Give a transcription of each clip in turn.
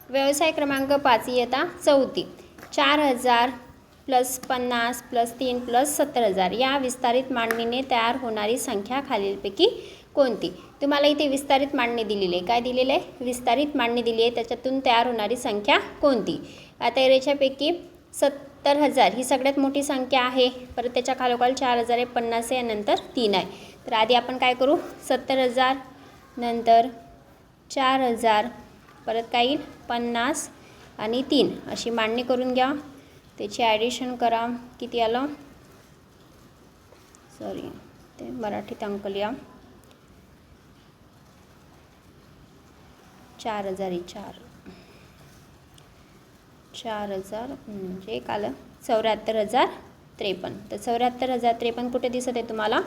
व्यवसाय क्रमांक 5 इयत्ता 4 4000 + 50 + 3 + 70,000 या विस्तारित मांडणीने तयार होणारी संख्या खालीलपैकी कोणती? तुम्हाला इथे विस्तारित मांडणी दिलेली आहे. काय दिलेलं आहे? विस्तारित मांडणी दिली आहे. त्याच्यातून तयार होणारी संख्या कोणती? आता याच्यापैकी 70,000 ही सगळ्यात मोठी संख्या आहे. परत त्याच्या खालोखाल 4000 आहे, 50 आहे, नंतर 3 आहे. तर आधी आपण काय करू? 70,000 नंतर 4000 परत काय येईल? 50 आणि 3 अशी मांडणी करून घ्या. त्याची ॲडिशन करा. किती आलं? सॉरी, ते मराठीत अंक लिहा. 4000 4000 म्हणजे एक आलं 74,053. तर 74,053 कुठे दिसत आहे तुम्हाला?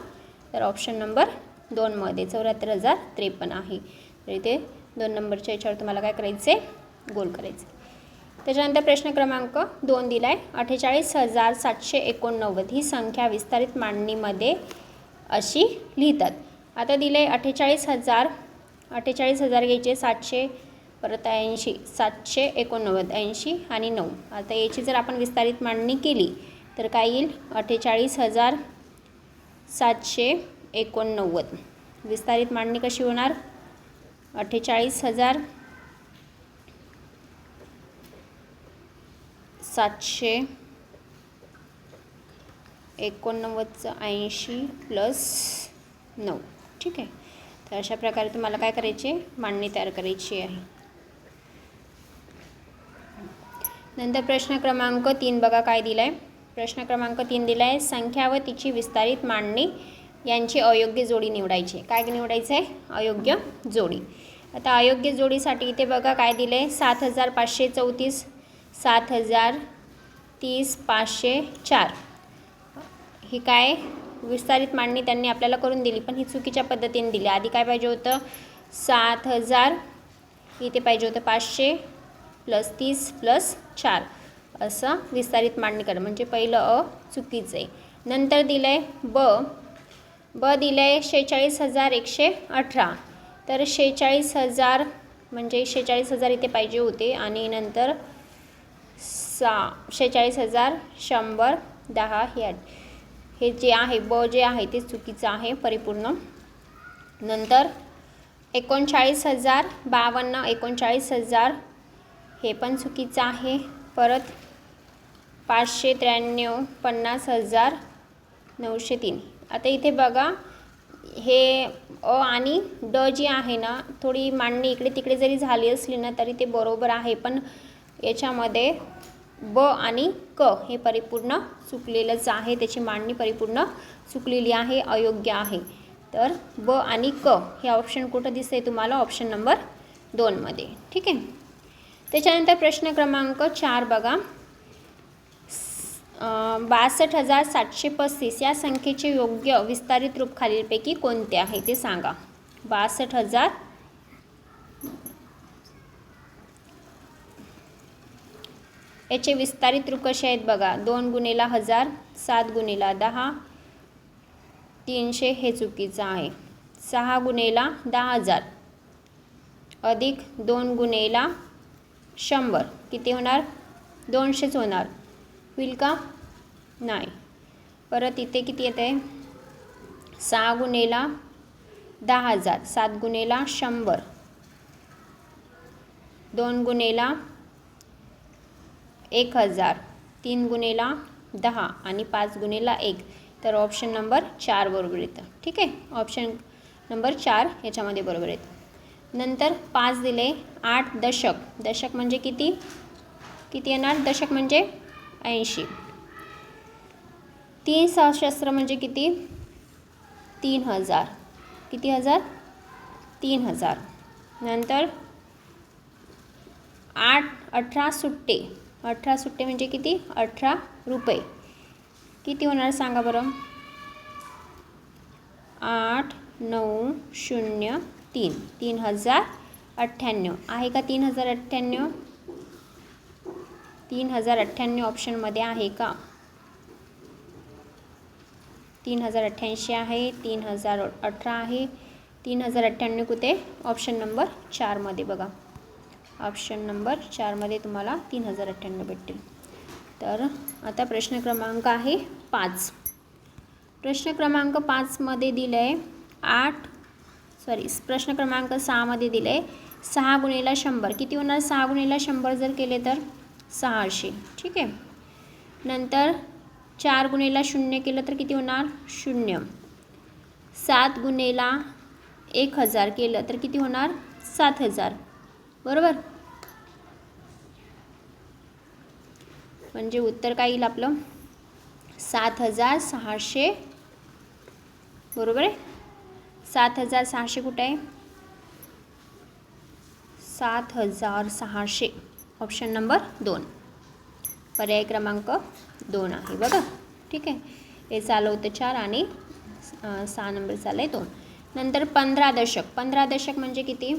तर ऑप्शन नंबर 2 मध्ये 74,053 आहे. तर इथे 2 नंबरच्या याच्यावर तुम्हाला काय करायचं आहे? गोल करायचे. त्याच्यानंतर प्रश्न क्रमांक 2 दिला आहे. 48,789 ही संख्या विस्तारित मांडणीमध्ये अशी लिहितात. आता दिलं आहे 48,000 घ्यायचे, 700 परत 80 789 80 आणि 9. आता याची जर आपण विस्तारित मांडणी केली तर काय येईल? 48,789. विस्तारित मांडणी कशी होणार? 48,789 80 + 9. ठीक आहे. तर अशा प्रकारे तुम्हाला काय करायचे? मांडणी तयार करायची आहे. नंतर प्रश्न क्रमांक 3 बघा काय दिला आहे. प्रश्न क्रमांक 3 दिला आहे. संख्या व तिची विस्तारित मांडणी यांची अयोग्य जोडी निवडायची. काय निवडायचं आहे? अयोग्य जोडी. आता अयोग्य जोडीसाठी इथे बघा काय दिलं आहे. 7,534 7,030 504 ही काय विस्तारित मांडणी त्यांनी आपल्याला करून दिली, पण ही चुकीच्या पद्धतीने दिली. आधी काय पाहिजे होतं? 7,000 इथे पाहिजे होतं 500 + 30 + 4 असं विस्तारित मांडणी करा. म्हणजे पहिलं अ चुकीचं आहे. नंतर दिलं आहे ब दिलं आहे 46,118. तर 46,000 म्हणजे 46,000 इथे पाहिजे होते आणि नंतर 46,000 100 10 हे जे आहे ब जे आहे ते चुकीचं आहे परिपूर्ण. नंतर 39,052 39,000 हे पण चुकीचं आहे. परत 593 50,903. आता इथे बघा हे अ आणि ड जी आहे ना, थोडी मांडणी इकडे तिकडे जरी झाली असली ना तरी ते बरोबर आहे, पण याच्यामध्ये ब आणि क हे परिपूर्ण चुकलेलंच आहे. त्याची मांडणी परिपूर्ण चुकलेली आहे, अयोग्य आहे. तर ब आणि क हे ऑप्शन कुठं दिसते तुम्हाला? ऑप्शन नंबर 2 मध्ये. ठीक आहे. त्याच्यानंतर प्रश्न क्रमांक 4 बघा. 62,735 या संख्येचे योग्य विस्तारित रूप खालीलपैकी कोणते आहे ते सांगा. 62,000 याचे विस्तारित रूप कसे आहेत बघा. 2 × 1000 7 × 10 300 हे चुकीचं आहे. 6 × 10,000 अधिक 2 × 100 किती होणार? 200च होणार. होईल का? नाही. परत इथे किती येते? 6 × 10,000 7 × 100 2 × 1,000 3 × 10 आणि 5 × 1. तर ऑप्शन नंबर 4 बरोबर येतं. ठीक आहे. ऑप्शन नंबर 4 याच्यामध्ये बरोबर येतं. नंतर 5 दिले. 8 दशक. दशक म्हणजे किती? किती येणार? दशक म्हणजे 80. 3 सहस्त्र म्हणजे किती? 3,000. किती हजार? 3,000. नंतर 18 सुट्टे. 18 सुट्टे म्हणजे किती? 18 रुपये. किती होणार सांगा बरं? 8,903 3,098 आहे का? 3,098 3,098 ऑप्शनमध्ये आहे का? 3,088 आहे, 3,018 आहे, 3,098 कुठे? ऑप्शन नंबर 4 मध्ये बघा. ऑप्शन नंबर 4मध्ये तुम्हाला 3098 भेटतील. तर आता प्रश्न क्रमांक आहे 5. प्रश्न क्रमांक 5मध्ये दिलं आहे प्रश्न क्रमांक 6मध्ये दिलं आहे 6 गुणिले 100 किती होणार. 6 गुणिले 100 जर केले तर 600. ठीक आहे. नंतर 4 गुणिले 0 केलं तर किती होणार 0. 7 गुणिले 1000 केलं तर किती होणार 7000. बरोबर. म्हणजे उत्तर काय येईल आपलं 7600. बरोबर आहे. 7600 कुठे आहे 7600 ऑप्शन नंबर 2 पर्याय क्रमांक 2 आहे बघा. ठीक आहे. हे चालं होतं 4 आणि 6 नंबर चाललं आहे 2. नंतर 15 दशक. 15 दशक म्हणजे किती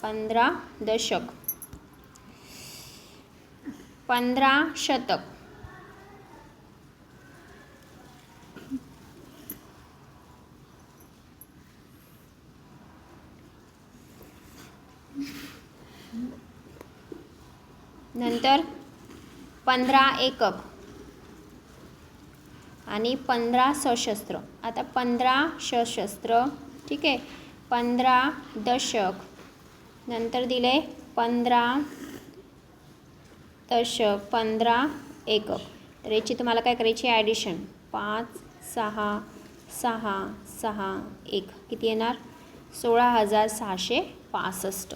15 दशक. 15 शतक. नंतर 15 एकक आणि 15 सशस्त्र. आता 15 सशस्त्र. ठीक आहे. 15 दशक. नंतर दिले 15 दशक 15 एकक. तर याची तुम्हाला काय करायची ॲडिशन 5 6 6 6 1 किती येणार 16665.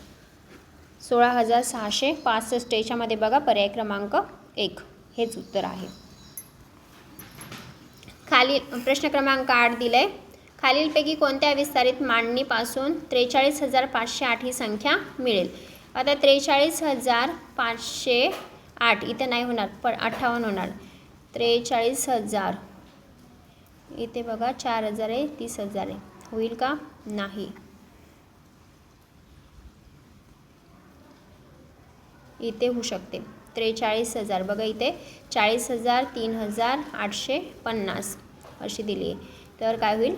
16665 याच्यामध्ये बघा पर्याय क्रमांक 1 हेच उत्तर आहे. खाली प्रश्न क्रमांक 8 दिलं आहे खालीलपैकी कोणत्या विस्तारित मांडणीपासून 43,508 ही संख्या मिळेल. आता 43,508 इथे नाही होणार पण 58 होणार. 43,000 इथे बघा 4,000 आहे 30,000 आहे. होईल का नाही. इथे होऊ शकते 43,000 बघा इथे 40,000 3,850 अशी दिली आहे. तर काय होईल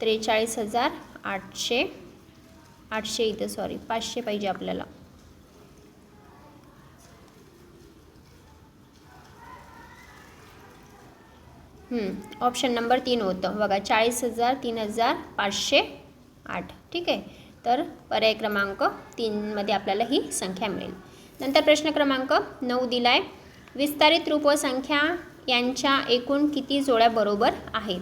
43,800 इथं 500 पाहिजे आपल्याला. ऑप्शन नंबर 3 होतं बघा 40,000 3,508. ठीक आहे. तर पर्याय क्रमांक 3मध्ये आपल्याला ही संख्या मिळेल. नंतर प्रश्न क्रमांक 9 दिला आहे विस्तारित रूप व संख्या यांच्या एकूण किती जोड्या बरोबर आहेत.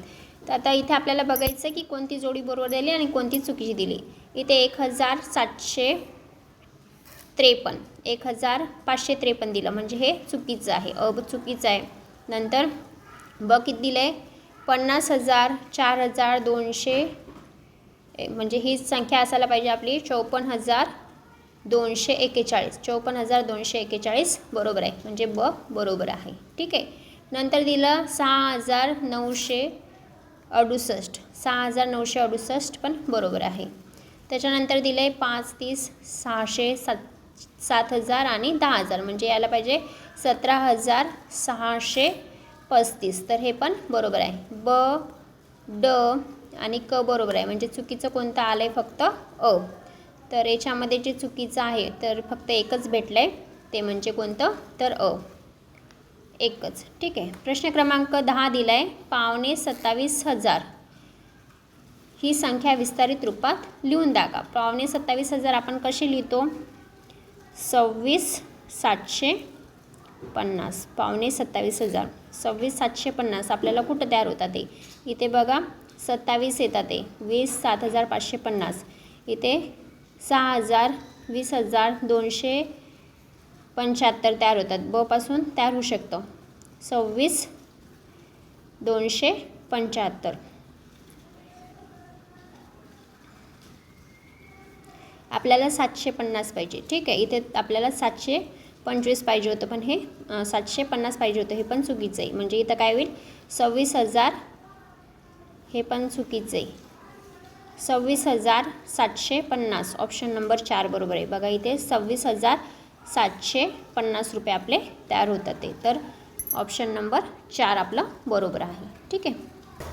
तर आता इथे आपल्याला बघायचं की कोणती जोडी बरोबर दिली आणि कोणती चुकीची दिली. इथे 1,553 दिलं म्हणजे हे चुकीचं आहे चुकीचं आहे. नंतर ब किती दिलं आहे 50,000 4,200 म्हणजे ही संख्या असायला पाहिजे आपली 54,241. 54,241 बरोबर आहे म्हणजे ब बरोबर आहे. ठीक आहे. नंतर दिलं 6,968 6,968 पण बरोबर आहे. त्याच्यानंतर दिलं आहे 5 30 600 7,000 आणि 10,000 म्हणजे यायला पाहिजे 17,635. तर हे पण बरोबर आहे. ब ड आणि क बरोबर आहे म्हणजे चुकीचं कोणतं आलं आहे फक्त अ. तर याच्यामध्ये जे चुकीचं आहे तर फक्त एकच भेटलं आहे ते म्हणजे कोणतं तर अ एकच. ठीक आहे. प्रश्न क्रमांक 10 दिला आहे 5,27,000 ही संख्या विस्तारित रूपात लिहून दाखवा. 5,27,000 आपण कशी लिहितो 26,750. 5,27,000 26,750 आपल्याला कुठं तयार होतात ते इथे बघा 27 येतात ते 20 7,550 इथे 6,000 20,275 तयार होतात. ब पासून तयार होऊ शकतं 26,275. आपल्याला 750 पाहिजे. ठीक आहे. इथे आपल्याला 725 पाहिजे होतं पण हे 750 पाहिजे होतं हे पण चुकीचं आहे म्हणजे इथं काय होईल 26,000 हे पण चुकीचं आहे 26,750 ऑप्शन नंबर 4 बरोबर आहे. बघा इथे 26,750 रुपये आपले तयार होतात ते. तर ऑप्शन नंबर 4 आपलं बरोबर आहे. ठीक आहे.